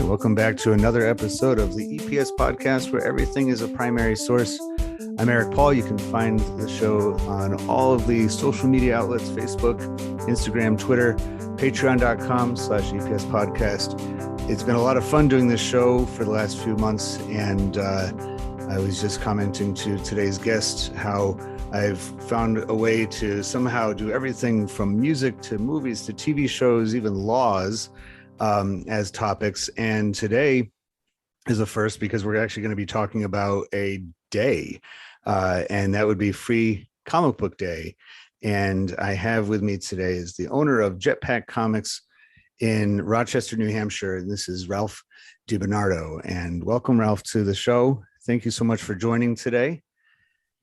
Welcome back to another episode of the EPS Podcast, where everything is a primary source. I'm Eric Paul. You can find the show on all of the social media outlets: Facebook, Instagram, Twitter, patreon.com/EPS Podcast. It's been a lot of fun doing this show for the last few months, and I was just commenting to today's guest how I've found a way to somehow do everything from music to movies to TV shows, even laws, as topics. And today is a first because we're actually going to be talking about a day, and that would be Free Comic Book Day. And I have with me today is the owner of Jetpack Comics in Rochester, New Hampshire. And this is Ralph DiBernardo. And welcome, Ralph, to the show. Thank you so much for joining today.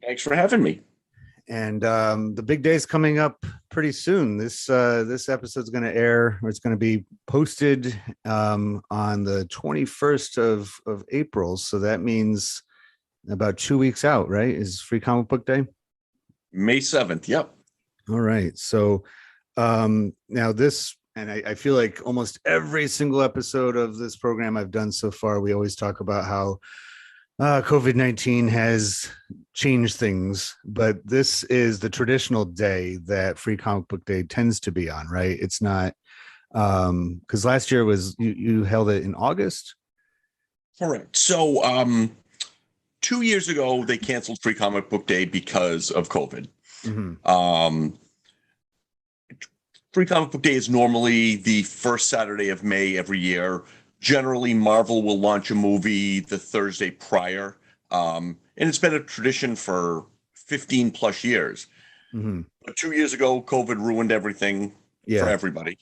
Thanks for having me. And the big day is coming up pretty soon. This episode is going to air, or it's going to be posted on the 21st of April. So that means about 2 weeks out, right? Is Free Comic Book Day? May 7th. Yep. All right. So now this, and I feel like almost every single episode of this program I've done so far, we always talk about how COVID-19 has changed things, but this is the traditional day that Free Comic Book Day tends to be on, right? It's not, because last year was, you held it in August? Correct. So 2 years ago, they canceled Free Comic Book Day because of COVID. Mm-hmm. Free Comic Book Day is normally the first Saturday of May every year. Generally, Marvel will launch a movie the Thursday prior, and it's been a tradition for 15 plus years. Mm-hmm. But 2 years ago, COVID ruined everything for everybody.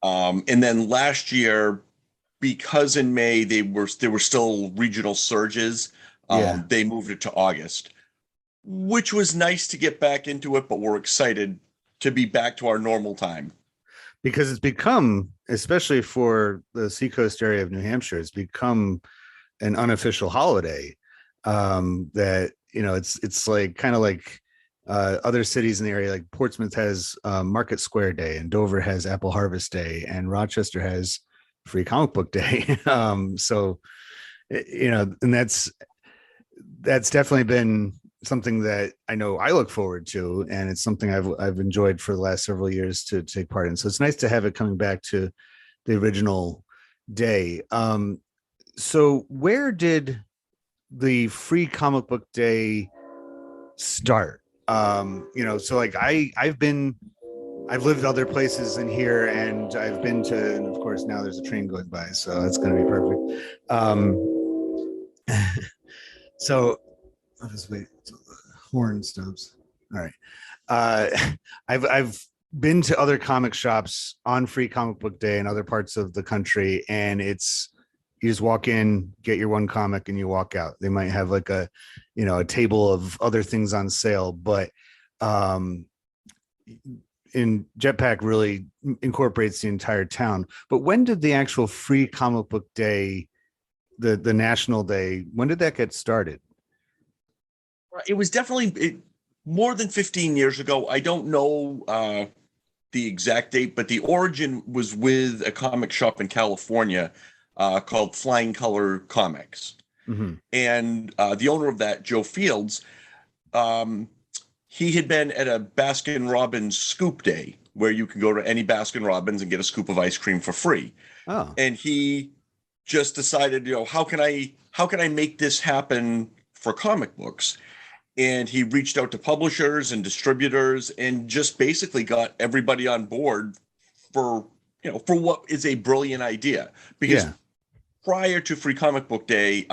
And then last year, because in May there were still regional surges, they moved it to August, which was nice to get back into it. But we're excited to be back to our normal time. Because it's become, especially for the seacoast area of New Hampshire, it's become an unofficial holiday. That, you know, it's like kind of like other cities in the area, like Portsmouth has Market Square Day, and Dover has Apple Harvest Day, and Rochester has Free Comic Book Day. So, you know, and that's definitely been something that I know I look forward to, and it's something I've enjoyed for the last several years to take part in. So it's nice to have it coming back to the original day. So where did the Free Comic Book Day start? You know, so like I've lived other places in here, and I've been to, and of course now there's a train going by, so that's going to be perfect. So I'll just wait until the horn stops. All right. I've been to other comic shops on Free Comic Book Day in other parts of the country, and it's, you just walk in, get your one comic, and you walk out. They might have like a table of other things on sale, but in Jetpack really incorporates the entire town. But when did the actual Free Comic Book Day, the national day, when did that get started? It was definitely more than 15 years ago. I don't know the exact date, but the origin was with a comic shop in California called Flying Color Comics. Mm-hmm. And the owner of that, Joe Fields, he had been at a Baskin Robbins Scoop Day, where you can go to any Baskin Robbins and get a scoop of ice cream for free. Oh. And he just decided, how can I make this happen for comic books? And he reached out to publishers and distributors and just basically got everybody on board for what is a brilliant idea. Because prior to Free Comic Book Day,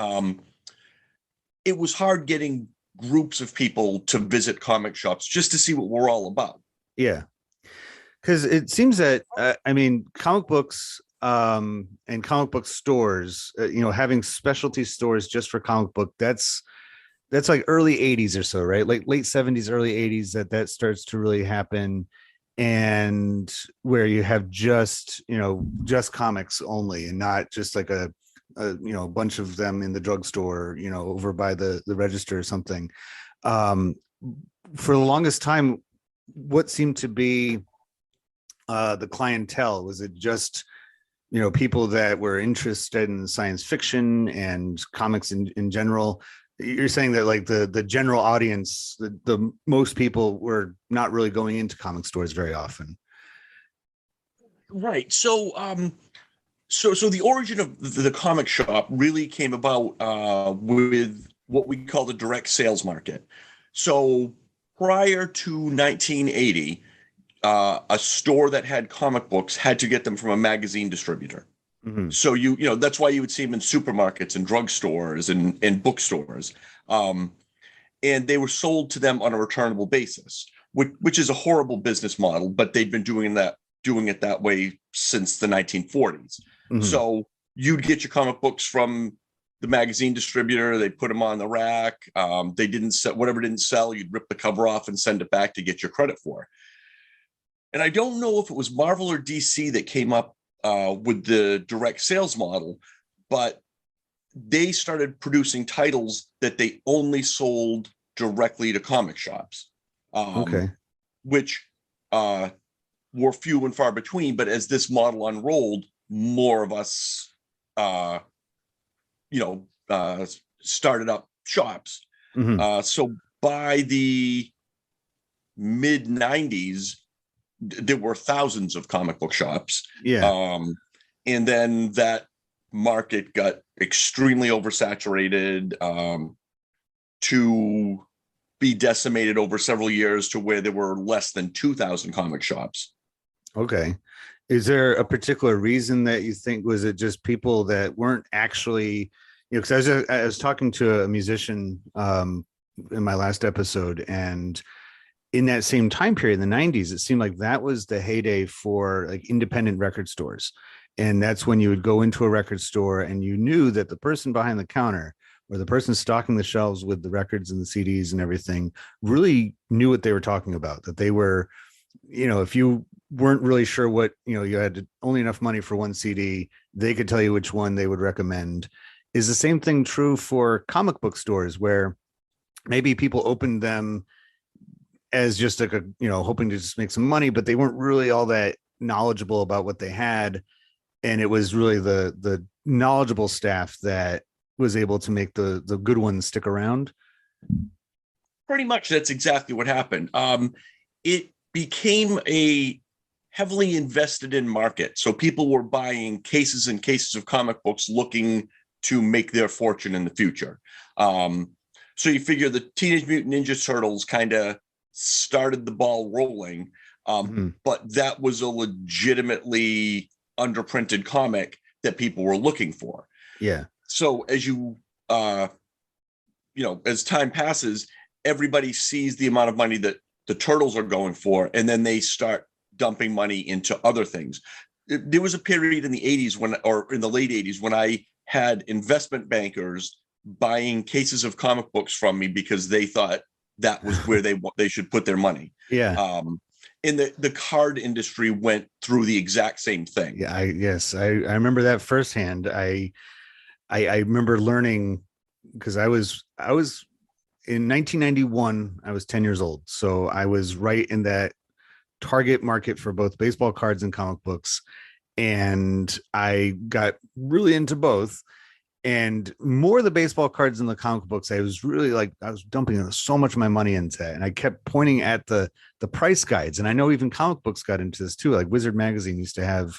it was hard getting groups of people to visit comic shops just to see what we're all about. Yeah. Because it seems that, comic books and comic book stores, having specialty stores just for comic book, that's like early 80s or so, right? Like late 70s, early 80s that starts to really happen, and where you have just comics only, and not just like a bunch of them in the drugstore, over by the register or something. For the longest time, what seemed to be the clientele? Was it just people that were interested in science fiction and comics in general. You're saying that like the general audience, the most people were not really going into comic stores very often. Right. So the origin of the comic shop really came about with what we call the direct sales market. So prior to 1980, a store that had comic books had to get them from a magazine distributor. Mm-hmm. So that's why you would see them in supermarkets and drugstores and bookstores, and they were sold to them on a returnable basis, which is a horrible business model. But they'd been doing it that way since the 1940s. Mm-hmm. So you'd get your comic books from the magazine distributor. They put them on the rack. They didn't sell whatever didn't sell. You'd rip the cover off and send it back to get your credit for. And I don't know if it was Marvel or DC that came up with the direct sales model, but they started producing titles that they only sold directly to comic shops. Which were few and far between. But as this model unrolled, more of us, started up shops. Mm-hmm. So by the mid 90s, there were thousands of comic book shops. Yeah. And then that market got extremely oversaturated to be decimated over several years to where there were less than 2,000 comic shops. Okay. Is there a particular reason that you think? Was it just people that weren't actually, because I was talking to a musician in my last episode, and in that same time period in the 90s, it seemed like that was the heyday for like independent record stores. And that's when you would go into a record store and you knew that the person behind the counter or the person stocking the shelves with the records and the CDs and everything really knew what they were talking about, that they were, if you weren't really sure what, you had only enough money for one CD, they could tell you which one they would recommend. Is the same thing true for comic book stores, where maybe people opened them as just like hoping to just make some money, but they weren't really all that knowledgeable about what they had. And it was really the knowledgeable staff that was able to make the good ones stick around? Pretty much that's exactly what happened. It became a heavily invested in market. So people were buying cases and cases of comic books looking to make their fortune in the future. So you figure the Teenage Mutant Ninja Turtles kind of started the ball rolling, but that was a legitimately underprinted comic that people were looking for. Yeah. So as as time passes, everybody sees the amount of money that the Turtles are going for, and then they start dumping money into other things. There was a period in the 80s or in the late 80s when I had investment bankers buying cases of comic books from me because they thought that was where they should put their money. Yeah. And the card industry went through the exact same thing. Yeah. I remember that firsthand. I remember learning, because I was in 1991, I was 10 years old. So I was right in that target market for both baseball cards and comic books. And I got really into both, and more the baseball cards than the comic books. I was really I was dumping so much of my money into it. And I kept pointing at the price guides. And I know even comic books got into this too. Like Wizard Magazine used to have,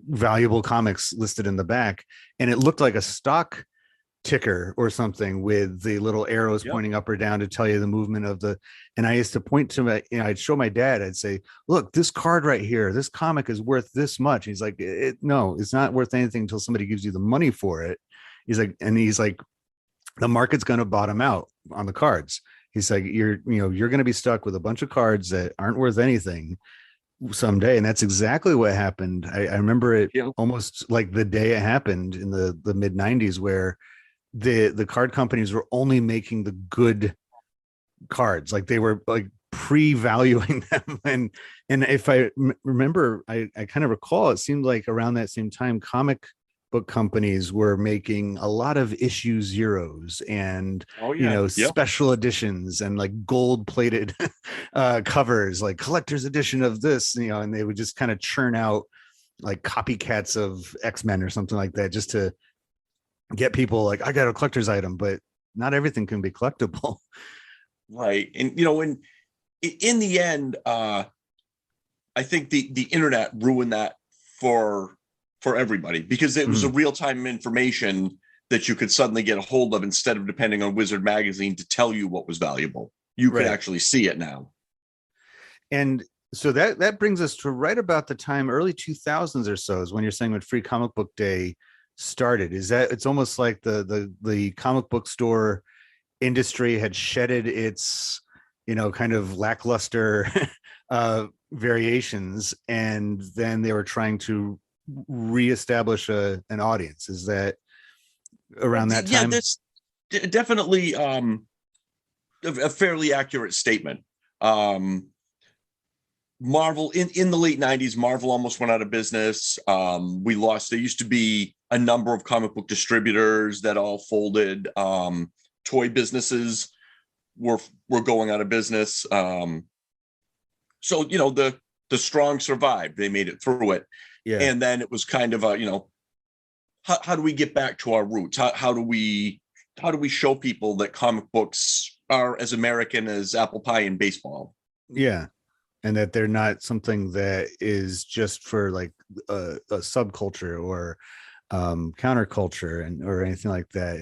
valuable comics listed in the back, and it looked like a stock ticker or something with the little arrows pointing up or down to tell you the movement of and I used to point to I'd show my dad, I'd say, look, this card right here, this comic is worth this much. He's like, no, it's not worth anything until somebody gives you the money for it. He's like, the market's going to bottom out on the cards. He's like, you're going to be stuck with a bunch of cards that aren't worth anything someday. And that's exactly what happened. I remember it almost like the day it happened in the mid 90s, where the card companies were only making the good cards. Like they were like pre-valuing them. And if I remember, I kind of recall, it seemed like around that same time, comic book companies were making a lot of issue zeros and special editions and like gold plated covers, like collector's edition of this, and they would just kind of churn out like copycats of X-Men or something like that, just to get people like, I got a collector's item, but not everything can be collectible. Right. And, in the end, I think the internet ruined that for everybody, because it was a real-time information that you could suddenly get a hold of, instead of depending on Wizard Magazine to tell you what was valuable. You could actually see it now. And so that brings us to right about the time, early 2000s or so, is when you're saying when Free Comic Book Day started. Is that it's almost like the comic book store industry had shedded its, kind of lackluster variations, and then they were trying to reestablish an audience. Is that around that time? Yeah, that's definitely a fairly accurate statement. Marvel in the late 90s, Marvel almost went out of business. There used to be a number of comic book distributors that all folded. Toy businesses were going out of business. So, the strong survived. They made it through it. Yeah. And then it was kind of how do we get back to our roots? How do we show people that comic books are as American as apple pie and baseball? Yeah. And that they're not something that is just for like a subculture or counterculture or anything like that.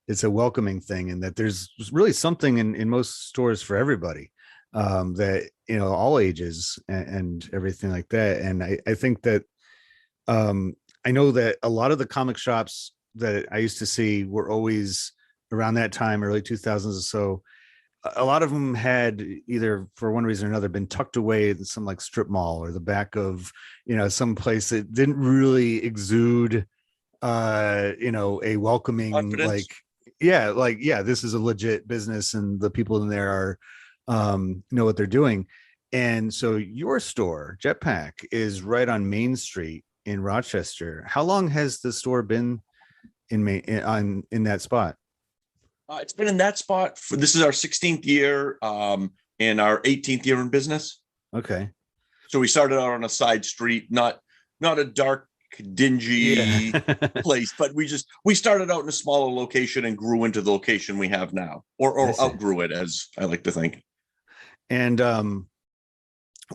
It's a welcoming thing, and that there's really something in most stores for everybody, that, all ages and everything like that. And I think that I know that a lot of the comic shops that I used to see were always around that time, early 2000s or so. A lot of them had either for one reason or another been tucked away in some like strip mall or the back of, some place that didn't really exude, a welcoming confidence. This is a legit business and the people in there are, know what they're doing. And so your store, Jetpack, is right on Main Street in Rochester. How long has the store been in that spot? It's been in that spot this is our 16th year, and our 18th year in business. Okay. So we started out on a side street, not a dark, dingy place, but we started out in a smaller location and grew into the location we have now, or outgrew it, as I like to think. And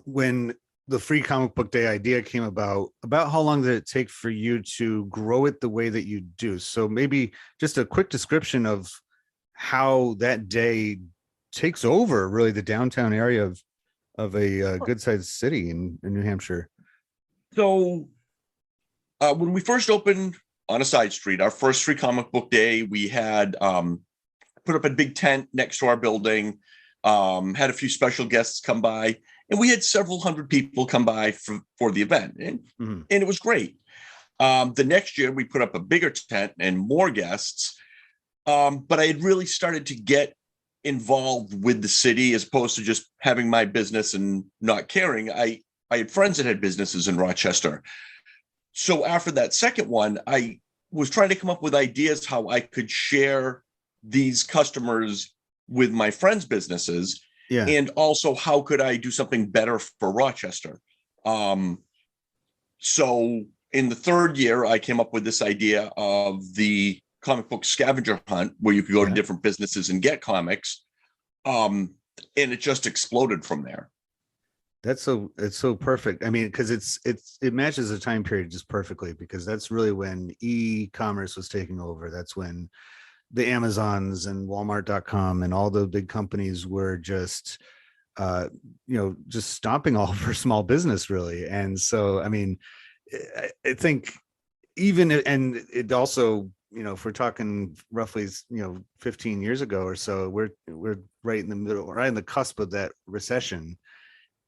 when the Free Comic Book Day idea came about how long did it take for you to grow it the way that you do? So maybe just a quick description of how that day takes over really the downtown area of a good sized city in New Hampshire. So when we first opened on a side street, our first Free Comic Book Day, we had put up a big tent next to our building, had a few special guests come by, and we had several hundred people come by for the event, and it was great. The next year we put up a bigger tent and more guests. But I had really started to get involved with the city as opposed to just having my business and not caring. I had friends that had businesses in Rochester. So after that second one, I was trying to come up with ideas how I could share these customers with my friends' businesses. Yeah. And also how could I do something better for Rochester? So in the third year, I came up with this idea of the comic book scavenger hunt, where you could go to different businesses and get comics. And it just exploded from there. It's so perfect. I mean, because it matches the time period just perfectly, because that's really when e-commerce was taking over. That's when the Amazons and Walmart.com and all the big companies were just just stomping all over small business, really. And so, I mean, I think and it also, if we're talking roughly, 15 years ago or so, we're right in the middle, right in the cusp of that recession.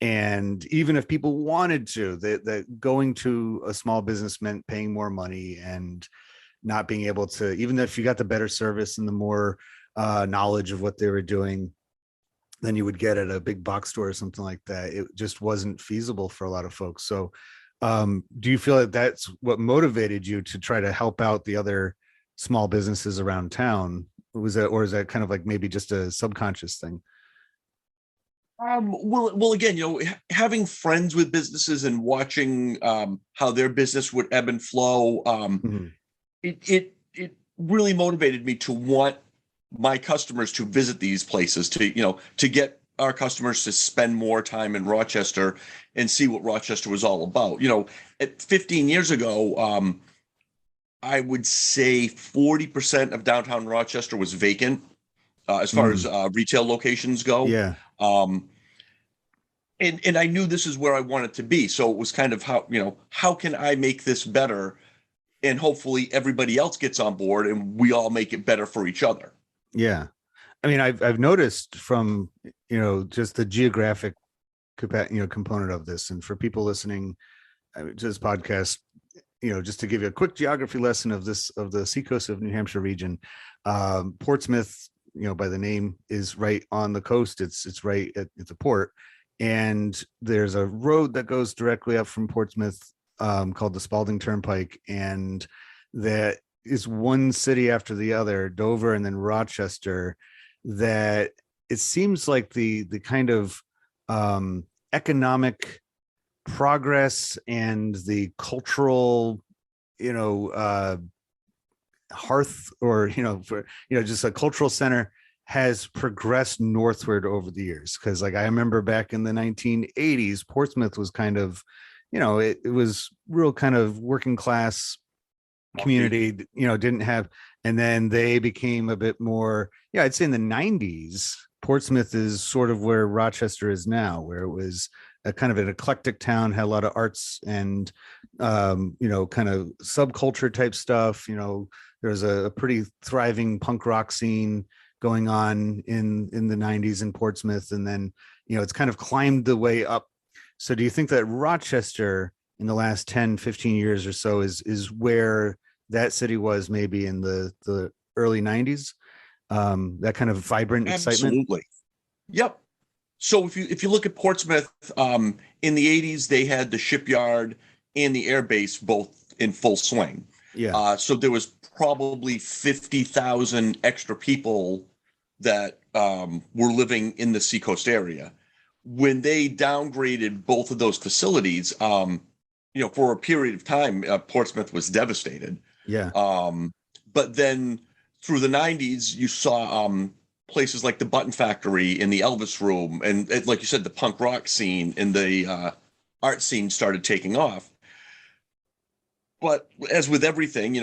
And even if people wanted to, that going to a small business meant paying more money and not being able to, even if you got the better service and the more knowledge of what they were doing than you would get at a big box store or something like that, it just wasn't feasible for a lot of folks. So do you feel that that's what motivated you to try to help out the other small businesses around town? Or is that kind of like maybe just a subconscious thing? Well, again, having friends with businesses and watching how their business would ebb and flow, it really motivated me to want my customers to visit these places, to get our customers to spend more time in Rochester and see what Rochester was all about. At 15 years ago, I would say 40% of downtown Rochester was vacant, as far as retail locations go. Yeah. And I knew this is where I wanted to be. So it was kind of how can I make this better? And hopefully everybody else gets on board and we all make it better for each other. Yeah. I mean, I've noticed from, just the geographic component of this, and for people listening to this podcast, just to give you a quick geography lesson of the seacoast of New Hampshire region, Portsmouth, by the name, is right on the coast. It's right at the port, and there's a road that goes directly up from Portsmouth, called the Spalding Turnpike, and that is one city after the other, Dover and then Rochester, that it seems like the kind of economic progress and the cultural, hearth, or just a cultural center has progressed northward over the years. Because I remember back in the 1980s, Portsmouth was kind of, it was real kind of working class community, didn't have, and then they became a bit more, I'd say in the 90s, Portsmouth is sort of where Rochester is now, where it was a kind of an eclectic town, had a lot of arts and, kind of subculture type stuff. There's a pretty thriving punk rock scene going on in the 90s in Portsmouth. And then, it's kind of climbed the way up. So do you think that Rochester in the last 10, 15 years or so is where that city was maybe in the early 90s? That kind of vibrant excitement? Absolutely. Yep. So if you look at Portsmouth, in the 80s, they had the shipyard and the air base both in full swing. Yeah. So there was probably 50,000 extra people that were living in the seacoast area. When they downgraded both of those facilities, for a period of time, Portsmouth was devastated. Yeah. But then through the 90s, you saw places like the Button Factory in the Elvis Room, and like you said, the punk rock scene and the art scene started taking off. But as with everything,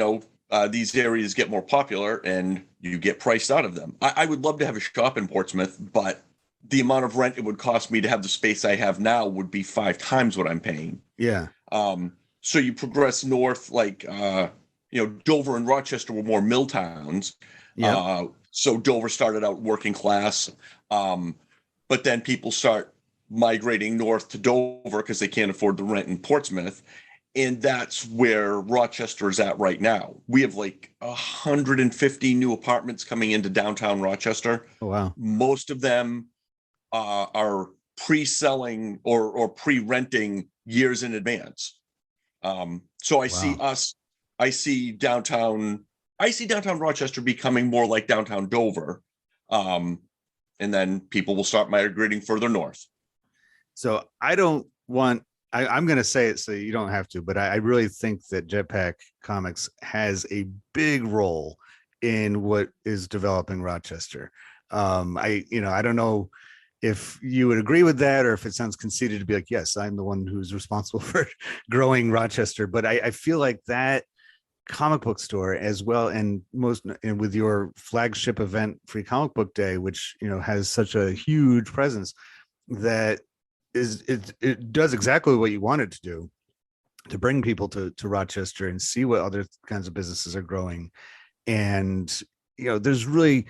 these areas get more popular and you get priced out of them. I would love to have a shop in Portsmouth, but the amount of rent it would cost me to have the space I have now would be 5 times what I'm paying. Yeah. So you progress north, like Dover and Rochester were more mill towns. Yeah. So Dover started out working class, but then people start migrating north to Dover because they can't afford the rent in Portsmouth. And that's where Rochester is at right now. We have like 150 new apartments coming into downtown Rochester. Oh, wow. Most of them are pre-selling or pre-renting years in advance. So I see downtown Rochester becoming more like downtown Dover. And then people will start migrating further north. So I'm going to say it so you don't have to, but I really think that Jetpack Comics has a big role in what is developing Rochester. I don't know if you would agree with that, or if it sounds conceited to be like, yes, I'm the one who's responsible for growing Rochester. But I feel like that comic book store as well, and with your flagship event, Free Comic Book Day, which has such a huge presence, that it does exactly what you wanted to do, to bring people to Rochester and see what other kinds of businesses are growing. And there's free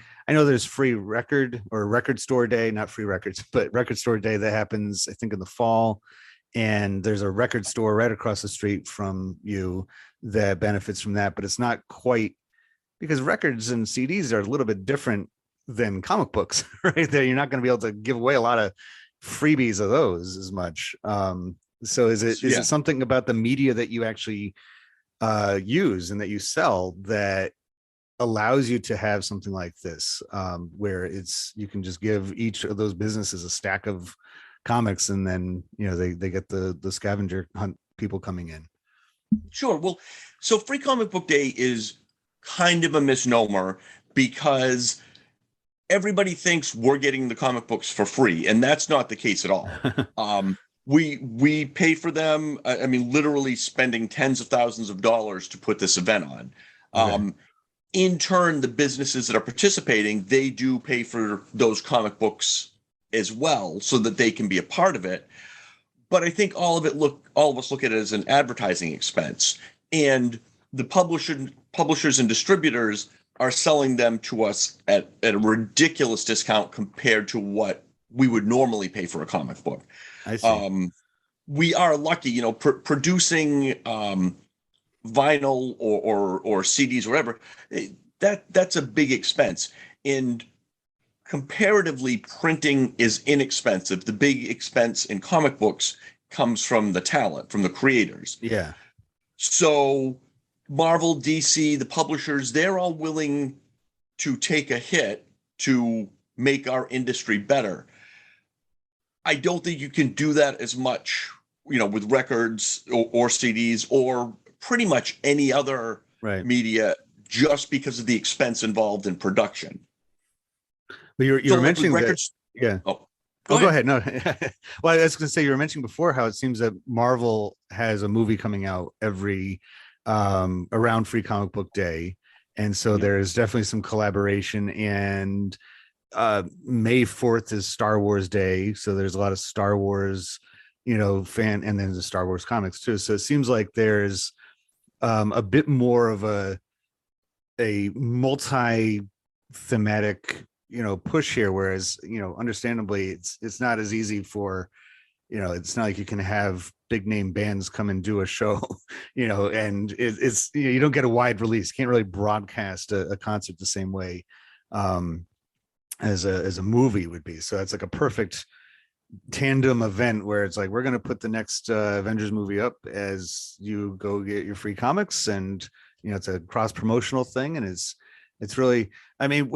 record store day, not free records, but record store day that happens, I think, in the fall. And there's a record store right across the street from you that benefits from that, but it's not quite, because records and CDs are a little bit different than comic books, right? There, you're not going to be able to give away a lot of freebies of those as much. So is it something about the media that you actually use and that you sell that allows you to have something like this, where you can just give each of those businesses a stack of comics, and then they get the scavenger hunt people coming in. Sure. Well, so Free Comic Book Day is kind of a misnomer because everybody thinks we're getting the comic books for free, and that's not the case at all. We pay for them. I mean, literally spending tens of thousands of dollars to put this event on. Okay. In turn, the businesses that are participating, they do pay for those comic books as well, so that they can be a part of it. But I think all of us look at it as an advertising expense, and the publishers and distributors are selling them to us at a ridiculous discount compared to what we would normally pay for a comic book. I see. We are lucky, producing vinyl or CDs or whatever. That's a big expense, and comparatively, printing is inexpensive. The big expense in comic books comes from the talent, from the creators. Yeah. So Marvel, DC, the publishers, they're all willing to take a hit to make our industry better. I don't think you can do that as much, with records or CDs or pretty much any other media, just because of the expense involved in production. But you're mentioning records. Yeah. Go ahead. No. Well, I was going to say, you were mentioning before how it seems that Marvel has a movie coming out every around Free Comic Book Day, and so there's definitely some collaboration. And May 4th is Star Wars Day, so there's a lot of Star Wars, fan, and then the Star Wars comics too. So it seems like there's a bit more of a multi-thematic push here, whereas understandably it's not as easy for it's not like you can have big name bands come and do a show and it's you don't get a wide release, can't really broadcast a concert the same way as a movie would be. So it's like a perfect tandem event where it's like, we're going to put the next Avengers movie up as you go get your free comics, and it's a cross promotional thing, and it's really, I mean,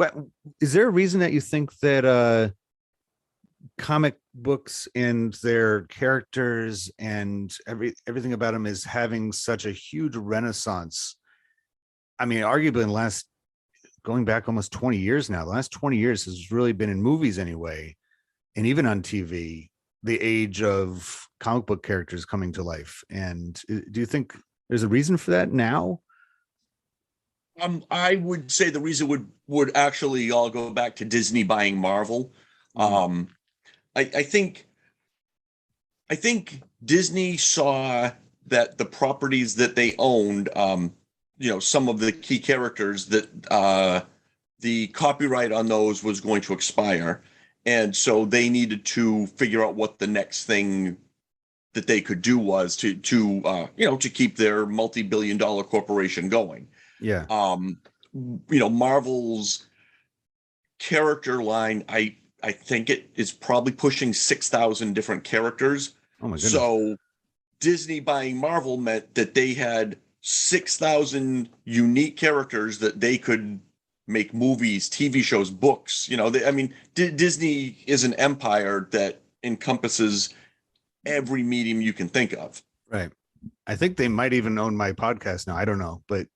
is there a reason that you think that comic books and their characters and everything about them is having such a huge renaissance? I mean, arguably going back almost 20 years now, the last 20 years has really been in movies anyway, and even on TV, the age of comic book characters coming to life. And do you think there's a reason for that now? I would say the reason would actually all go back to Disney buying Marvel. I think Disney saw that the properties that they owned, some of the key characters, that the copyright on those was going to expire, and so they needed to figure out what the next thing that they could do was to keep their multi-billion-dollar corporation going. Yeah. Marvel's character line, I think it is probably pushing 6,000 different characters. Oh my goodness. So Disney buying Marvel meant that they had 6,000 unique characters that they could make movies, TV shows, books. Disney is an empire that encompasses every medium you can think of. Right. I think they might even own my podcast now. I don't know, but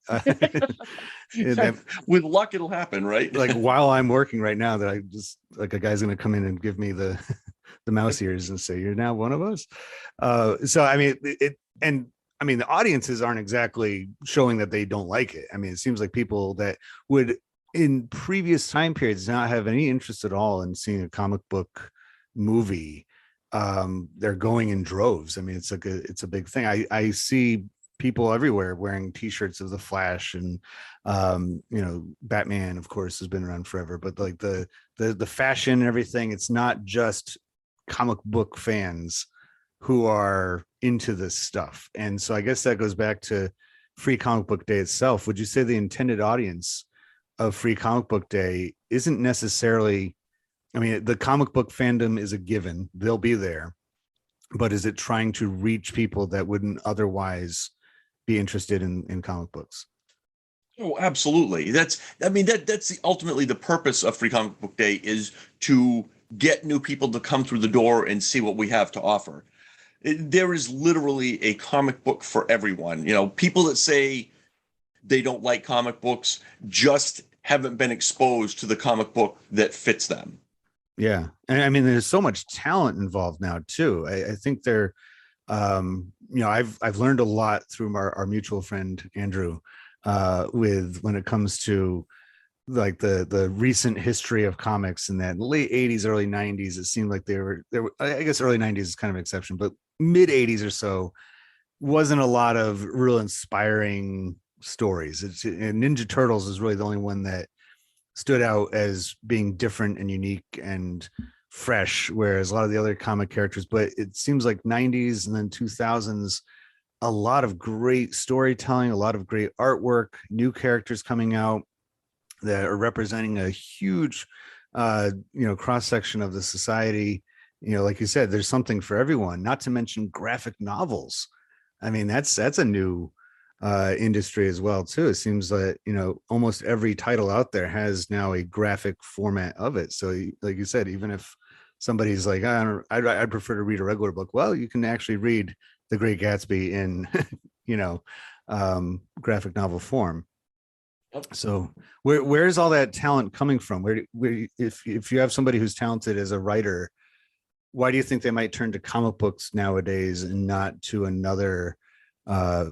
with luck, it'll happen, right? Like while I'm working right now, that I just like a guy's going to come in and give me the mouse ears and say, "You're now one of us." So I mean, the audiences aren't exactly showing that they don't like it. I mean, it seems like people that would in previous time periods not have any interest at all in seeing a comic book movie. They're going in droves. I mean, it's a big thing. I see people everywhere wearing t-shirts of the Flash, and Batman, of course, has been around forever, but like the fashion and everything, it's not just comic book fans who are into this stuff. And so I guess that goes back to Free Comic Book Day itself. Would you say the intended audience of Free Comic Book Day isn't necessarily, I mean, the comic book fandom is a given, they'll be there, but is it trying to reach people that wouldn't otherwise be interested in comic books? Oh, absolutely. That's ultimately the purpose of Free Comic Book Day, is to get new people to come through the door and see what we have to offer. There is literally a comic book for everyone. People that say they don't like comic books just haven't been exposed to the comic book that fits them. Yeah. And I mean, there's so much talent involved now too. I think I've learned a lot through our mutual friend, Andrew, with when it comes to like the recent history of comics in that late 80s, early 90s. It seemed like there were, I guess early 90s is kind of an exception, but mid 80s or so wasn't a lot of real inspiring stories. And Ninja Turtles is really the only one that stood out as being different and unique and fresh, whereas a lot of the other comic characters, but it seems like 90s and then 2000s, a lot of great storytelling, a lot of great artwork, new characters coming out that are representing a huge cross section of the society. Like you said, there's something for everyone, not to mention graphic novels. I mean, that's a new industry as well too. It seems that almost every title out there has now a graphic format of it. So like you said, even if somebody's like, I'd prefer to read a regular book, well, you can actually read The Great Gatsby in graphic novel form. So where's all that talent coming from? Where if you have somebody who's talented as a writer, why do you think they might turn to comic books nowadays and not to another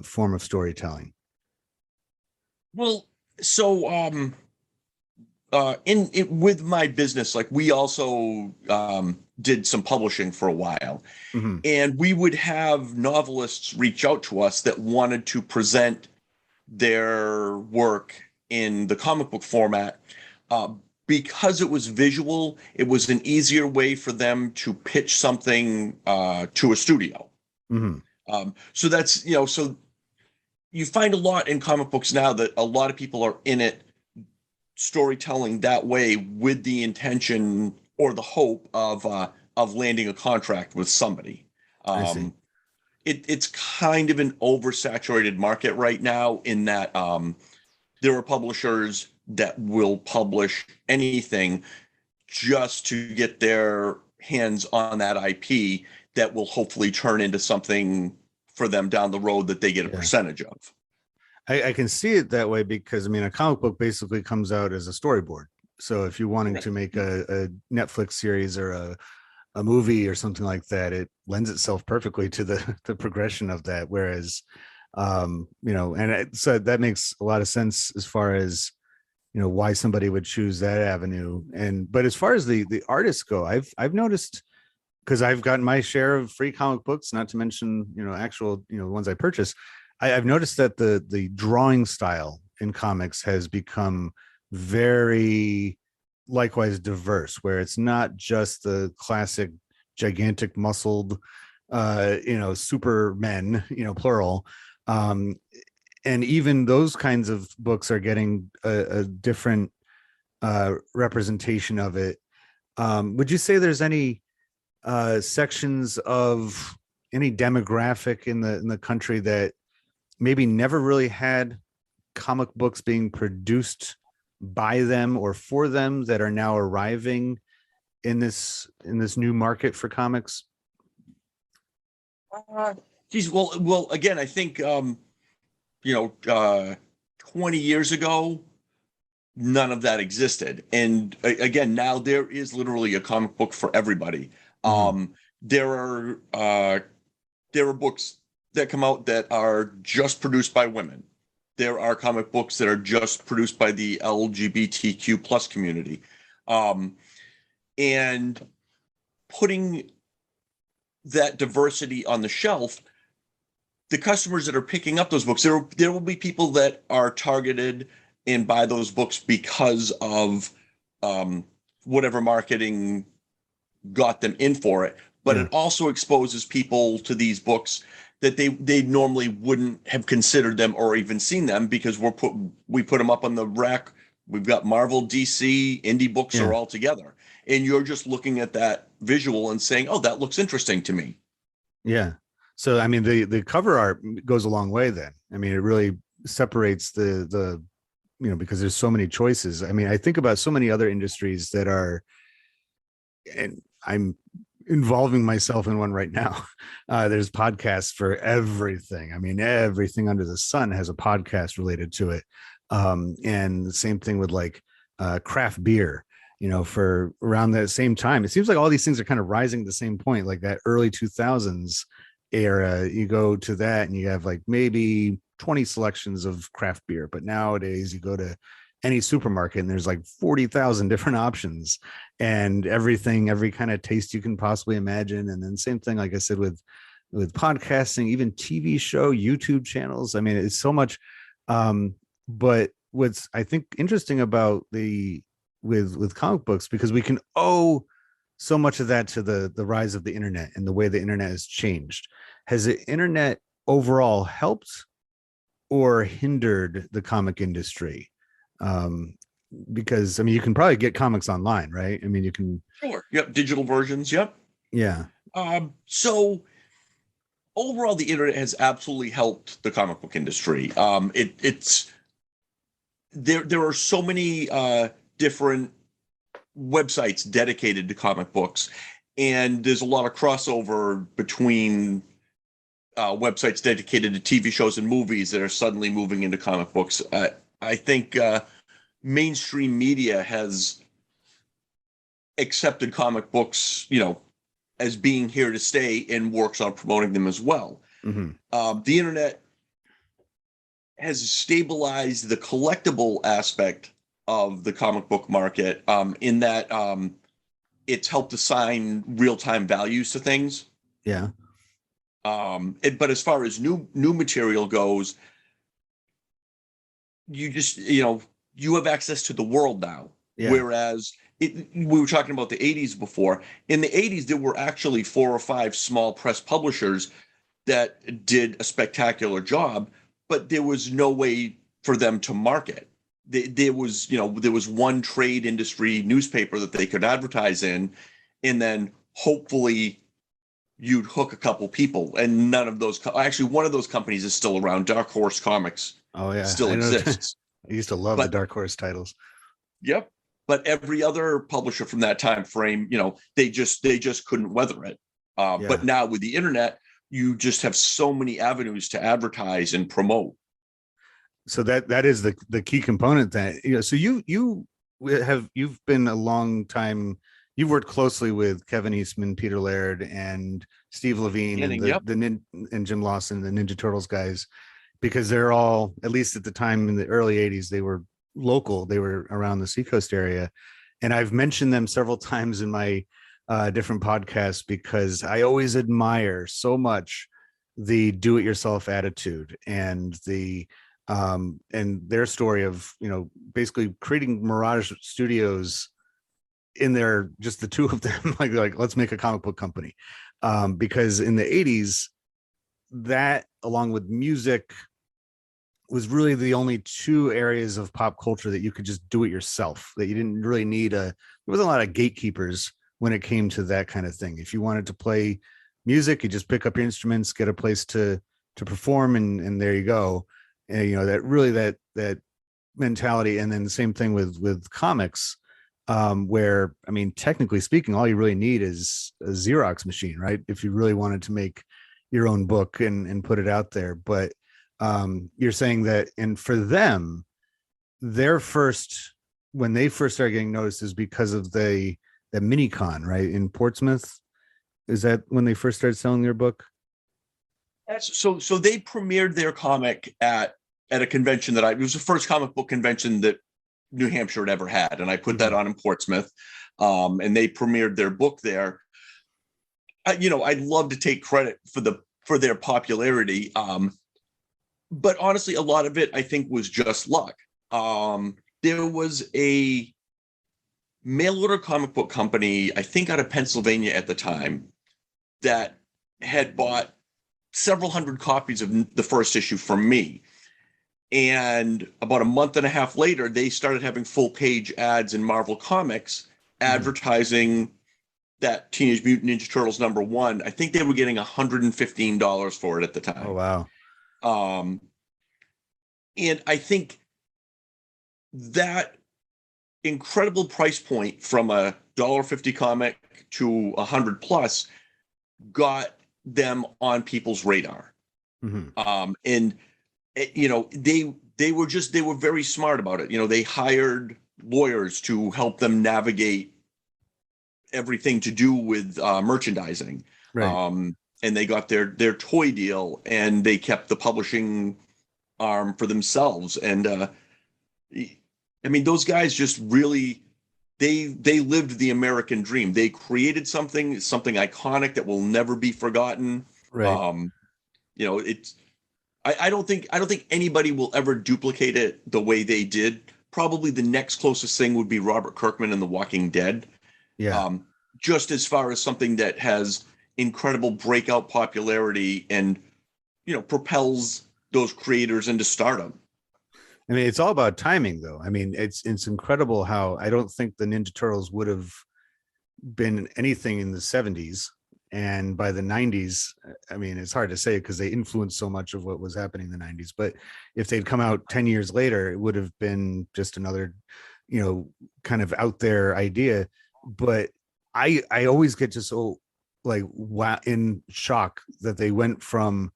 form of storytelling? Well, so with my business, like, we also did some publishing for a while, Mm-hmm. and we would have novelists reach out to us that wanted to present their work in the comic book format. Because it was visual, it was an easier way for them to pitch something to a studio. Mm-hmm. So that's, so you find a lot in comic books now that a lot of people are in it storytelling that way with the intention or the hope of landing a contract with somebody. I see. It's kind of an oversaturated market right now, in that there are publishers that will publish anything just to get their hands on that IP that will hopefully turn into something for them down the road that they get a percentage of. I can see it that way because, I mean, a comic book basically comes out as a storyboard. So if you're wanting to make a Netflix series or a movie or something like that, it lends itself perfectly to the progression of that. Whereas, so that makes a lot of sense as far as, why somebody would choose that avenue. But as far as the artists go, I've noticed, because I've gotten my share of free comic books, not to mention, actual, ones I purchase. I've noticed that the drawing style in comics has become very likewise diverse, where it's not just the classic gigantic muscled supermen, plural. And even those kinds of books are getting a different representation of it. Would you say there's any sections of any demographic in the country that maybe never really had comic books being produced by them or for them that are now arriving in this new market for comics? Geez, well, again, I think 20 years ago, none of that existed, and again, now there is literally a comic book for everybody. Mm-hmm. There are books that come out that are just produced by women. There are comic books that are just produced by the LGBTQ plus community. And putting that diversity on the shelf, the customers that are picking up those books, there will be people that are targeted and buy those books because of whatever marketing got them in for it. But it also exposes people to these books that they normally wouldn't have considered them or even seen them, because we put them up on the rack. We've got Marvel, DC, indie books are all together, and you're just looking at that visual and saying, "Oh, that looks interesting to me." Yeah. So I mean, the cover art goes a long way. Then I mean, it really separates the because there's so many choices. I mean, I think about so many other industries that are, and I'm involving myself in one right now. There's podcasts for everything. I mean, everything under the sun has a podcast related to it. And the same thing with like craft beer, for around that same time. It seems like all these things are kind of rising at the same point, like that early 2000s era. You go to that and you have like maybe 20 selections of craft beer. But nowadays you go to any supermarket and there's like 40,000 different options and every kind of taste you can possibly imagine. And then same thing, like I said, with podcasting, even TV show, YouTube channels. I mean, it's so much. But what's I think interesting about with comic books, because we can owe so much of that to the rise of the internet and the way the internet has changed. Has the internet overall helped or hindered the comic industry? Because I mean, you can probably get comics online, right? I mean, you can. Sure. Yep. Digital versions. Yep. Yeah. So overall, the internet has absolutely helped the comic book industry. It's there are so many different websites dedicated to comic books, and there's a lot of crossover between websites dedicated to TV shows and movies that are suddenly moving into comic books. I think mainstream media has accepted comic books, as being here to stay and works on promoting them as well. Mm-hmm. The internet has stabilized the collectible aspect of the comic book market, in that it's helped assign real-time values to things. Yeah. But as far as new material goes, you just, you have access to the world now. Yeah. Whereas we were talking about the 80s before. In the 80s, there were actually 4 or 5 small press publishers that did a spectacular job, but there was no way for them to market. There was one trade industry newspaper that they could advertise in, and then hopefully you'd hook a couple people. And none of those, actually, one of those companies is still around. Dark Horse Comics. Oh yeah, still exists. I used to love the Dark Horse titles. Yep. But every other publisher from that time frame, they just couldn't weather it. Yeah. But now with the internet, you just have so many avenues to advertise and promote. So that is the key component that, so you've been a long time, you've worked closely with Kevin Eastman, Peter Laird, and Steve Levine, and Jim Lawson, the Ninja Turtles guys, because they're all, at least at the time in the early 80s, they were local. They were around the Seacoast area. And I've mentioned them several times in my different podcasts, because I always admire so much the do-it-yourself attitude and and their story of, basically creating Mirage Studios in there, just the two of them, like let's make a comic book company. Because in the 80s, that along with music was really the only 2 areas of pop culture that you could just do it yourself, that you didn't really need there wasn't a lot of gatekeepers when it came to that kind of thing. If you wanted to play music, you just pick up your instruments, get a place to perform, and there you go. And that mentality. And then the same thing with comics, where, I mean, technically speaking, all you really need is a Xerox machine, right? If you really wanted to make your own book and put it out there. But you're saying that, and for them, when they first started getting noticed is because of the mini-con, right, in Portsmouth. Is that when they first started selling their book? So they premiered their comic at a convention it was the first comic book convention that New Hampshire had ever had, and I put that on in Portsmouth, and they premiered their book there. I'd love to take credit for their popularity, but honestly, a lot of it I think was just luck. There was a mail order comic book company, I think out of Pennsylvania at the time, that had bought several hundred copies of the first issue from me. And about a month and a half later, they started having full page ads in Marvel Comics advertising that Teenage Mutant Ninja Turtles #1. I think they were getting $115 for it at the time. Oh, wow. And I think that incredible price point from a $1.50 comic to 100 plus got them on people's radar. And you know, they were very smart about it. You know, they hired lawyers to help them navigate everything to do with merchandising. Right. And they got their toy deal, and they kept the publishing arm for themselves. And I mean, those guys just really they lived the American dream. They created something iconic that will never be forgotten. Right. You know, it's I don't think anybody will ever duplicate it the way they did. Probably the next closest thing would be Robert Kirkman and The Walking Dead. Yeah. Just as far as something that has incredible breakout popularity and, you know, propels those creators into stardom. I mean, it's all about timing, though. I mean, it's incredible how I don't think the Ninja Turtles would have been anything in the 70s. And by the 90s, I mean, it's hard to say because they influenced so much of what was happening in the 90s. But if they'd come out 10 years later, it would have been just another, you know, kind of out there idea. But I always get just so like wow, in shock that they went from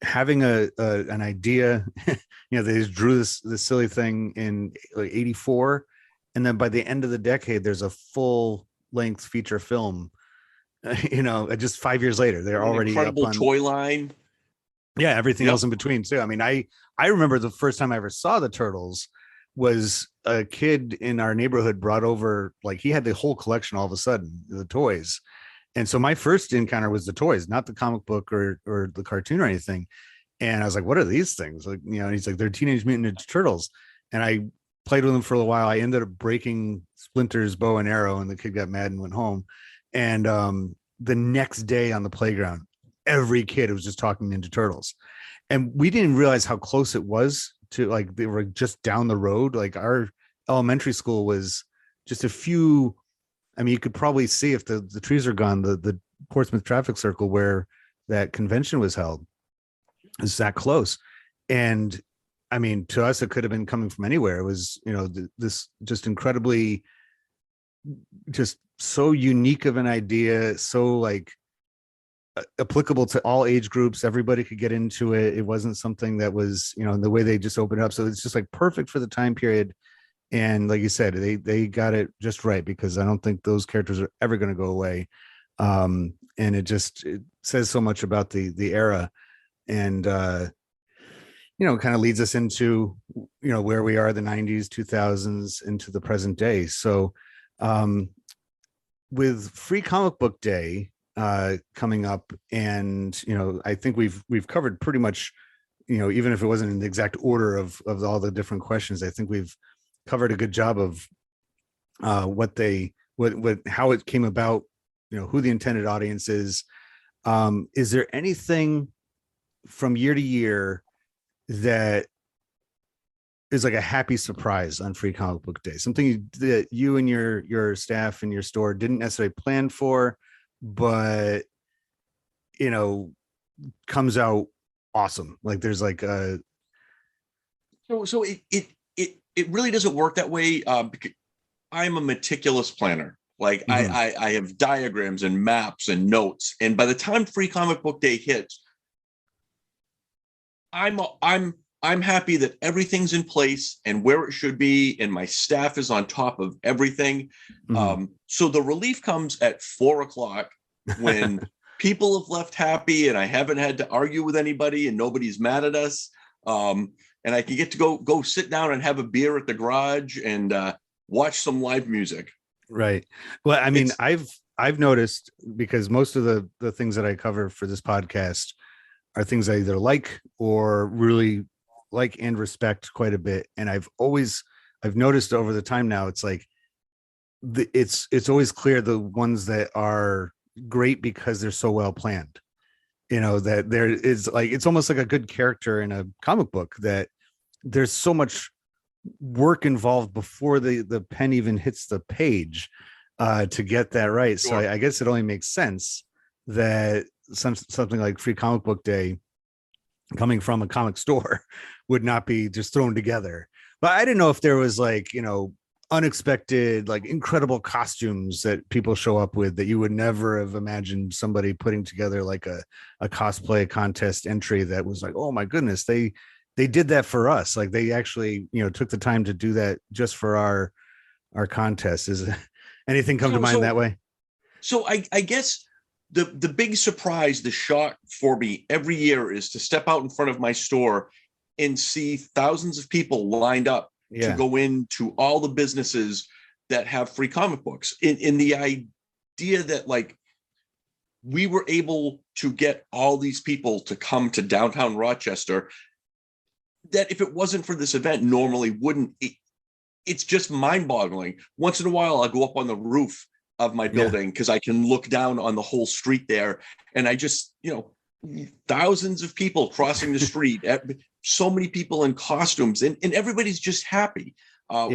having an idea, you know, they just drew this silly thing in like 84, and then by the end of the decade, there's a full length feature film. You know, just 5 years later, they're already incredible up on toy line. Yeah, everything else in between too. I mean, I remember the first time I ever saw the Turtles was a kid in our neighborhood brought over, like, he had the whole collection all of a sudden, the toys. And so my first encounter was the toys, not the comic book or the cartoon or anything. And I was like, what are these things? Like, you know, and he's like, they're Teenage Mutant Ninja Turtles. And I played with them for a while. I ended up breaking Splinter's bow and arrow, and the kid got mad and went home. And the next day on the playground, every kid was just talking Ninja Turtles. And we didn't realize how close it was to, like, they were just down the road. Like, our elementary school was just a few, I mean, you could probably see if the trees are gone, the Portsmouth traffic circle where that convention was held is that close. And I mean, to us, it could have been coming from anywhere. It was, you know, this just incredibly, just so unique of an idea, so like applicable to all age groups. Everybody could get into it. It wasn't something that was, you know, the way they just opened it up. So it's just like perfect for the time period. And like you said, they got it just right, because I don't think those characters are ever going to go away. And it says so much about the era, and you know, kind of leads us into, you know, where we are, the 90s, 2000s, into the present day. So with Free Comic Book Day coming up, and you know, I think we've covered pretty much, you know, even if it wasn't in the exact order of all the different questions, I think we've covered a good job of what how it came about, you know, who the intended audience is. Is there anything from year to year that is like a happy surprise on Free Comic Book Day? Something that you and your staff and your store didn't necessarily plan for, but, you know, comes out awesome. Like, there's like a So it really doesn't work that way, because I'm a meticulous planner. Like, I have diagrams and maps and notes, and by the time Free Comic Book Day hits, I'm happy that everything's in place and where it should be, and my staff is on top of everything. So the relief comes at 4:00 when people have left happy, and I haven't had to argue with anybody, and nobody's mad at us. And I can get to go sit down and have a beer at the garage and watch some live music. Right. Well, I mean, I've noticed, because most of the things that I cover for this podcast are things I either like or really like and respect quite a bit. And I've noticed over the time now, it's like it's always clear the ones that are great because they're so well planned. You know, that there is, like, it's almost like a good character in a comic book, that there's so much work involved before the pen even hits the page to get that right. Sure. So I guess it only makes sense that something like Free Comic Book Day, coming from a comic store, would not be just thrown together. But I didn't know if there was like, unexpected, like incredible costumes that people show up with that you would never have imagined somebody putting together like a cosplay contest entry that was like, oh my goodness, they did that for us. Like they actually, took the time to do that just for our contest. Is anything come to mind that way? So I guess the big surprise, the shock for me every year is to step out in front of my store and see thousands of people lined up to go into all the businesses that have free comic books. In the idea that like we were able to get all these people to come to downtown Rochester, that if it wasn't for this event, normally wouldn't. It's just mind-boggling. Once in a while, I'll go up on the roof of my building because I can look down on the whole street there, and I just, thousands of people crossing the street. So many people in costumes, and everybody's just happy. We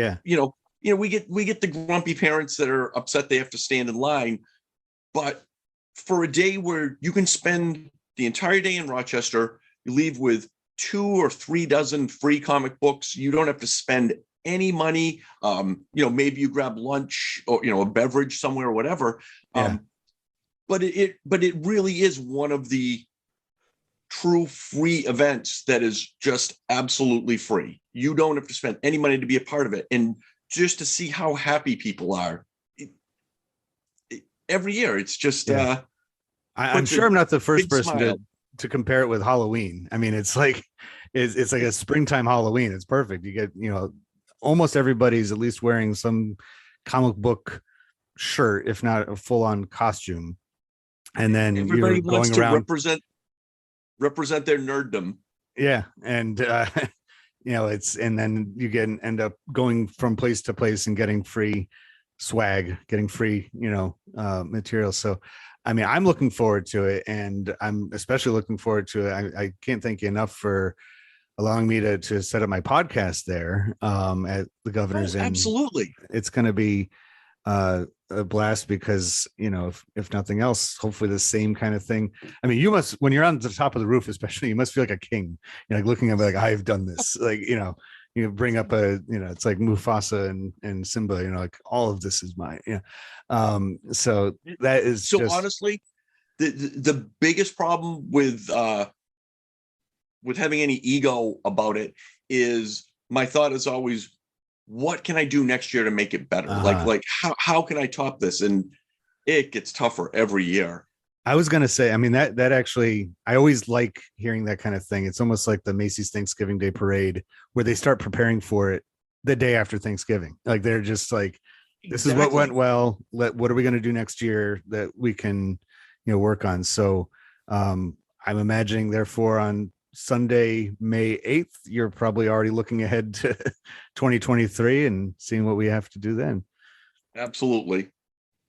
get the grumpy parents that are upset they have to stand in line, but for a day where you can spend the entire day in Rochester, you leave with 2 or 3 dozen free comic books. You don't have to spend any money. Maybe you grab lunch or a beverage somewhere or whatever. But it really is one of the true free events that is just absolutely free. You don't have to spend any money to be a part of it, and just to see how happy people are every year. It's just I'm sure I'm not the first person to compare it with Halloween. I mean, it's like a springtime Halloween. It's perfect. You get almost everybody's at least wearing some comic book shirt, if not a full-on costume, and then everybody you're going wants around to represent their nerddom. And and then you end up going from place to place and getting free swag, getting free material. So I mean, I'm looking forward to it, and I'm especially looking forward to it. I can't thank you enough for allowing me to set up my podcast there at the Governor's Inn. Absolutely. It's going to be a blast because, if nothing else, hopefully the same kind of thing. I mean, you must, when you're on the top of the roof, especially, you must feel like a king. You're like looking at me like, I've done this. Like, you bring up it's like Mufasa and Simba, like all of this is mine. So that is honestly, the biggest problem with having any ego about it is my thought is always, what can I do next year to make it better? Like how can I top this? And it gets tougher every year. I was going to say, I mean, that actually, I always like hearing that kind of thing. It's almost like the Macy's Thanksgiving Day Parade where they start preparing for it the day after Thanksgiving. Like they're just like, this is what went well. What are we going to do next year that we can, work on? So I'm imagining therefore on Sunday, May 8th, you're probably already looking ahead to 2023 and seeing what we have to do then. Absolutely.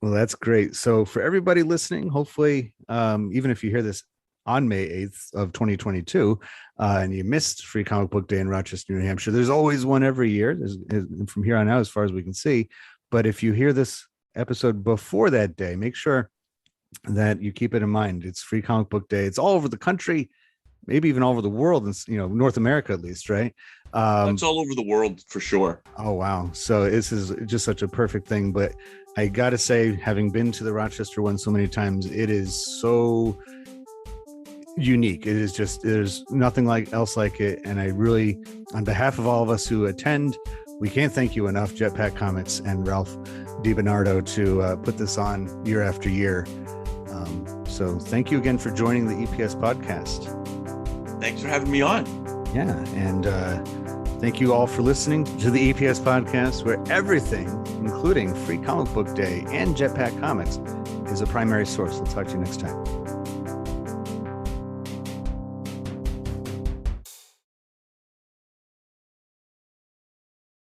Well, that's great. So for everybody listening, hopefully, even if you hear this on May 8th of 2022 and you missed Free Comic Book Day in Rochester, New Hampshire, there's always one every year. There's from here on out, as far as we can see. But if you hear this episode before that day, make sure that you keep it in mind. It's Free Comic Book Day. It's all over the country, maybe even all over the world, and North America at least, right? It's all over the world for sure. Oh wow! So this is just such a perfect thing. But I gotta say, having been to the Rochester one so many times, it is so unique. It is just, there's nothing else like it. And I really, on behalf of all of us who attend, we can't thank you enough, Jetpack Comics and Ralph DiBernardo, to put this on year after year. So thank you again for joining the EPS podcast. Thanks for having me on. Yeah. And thank you all for listening to the EPS podcast, where everything, including Free Comic Book Day and Jetpack Comics, is a primary source. We'll talk to you next time.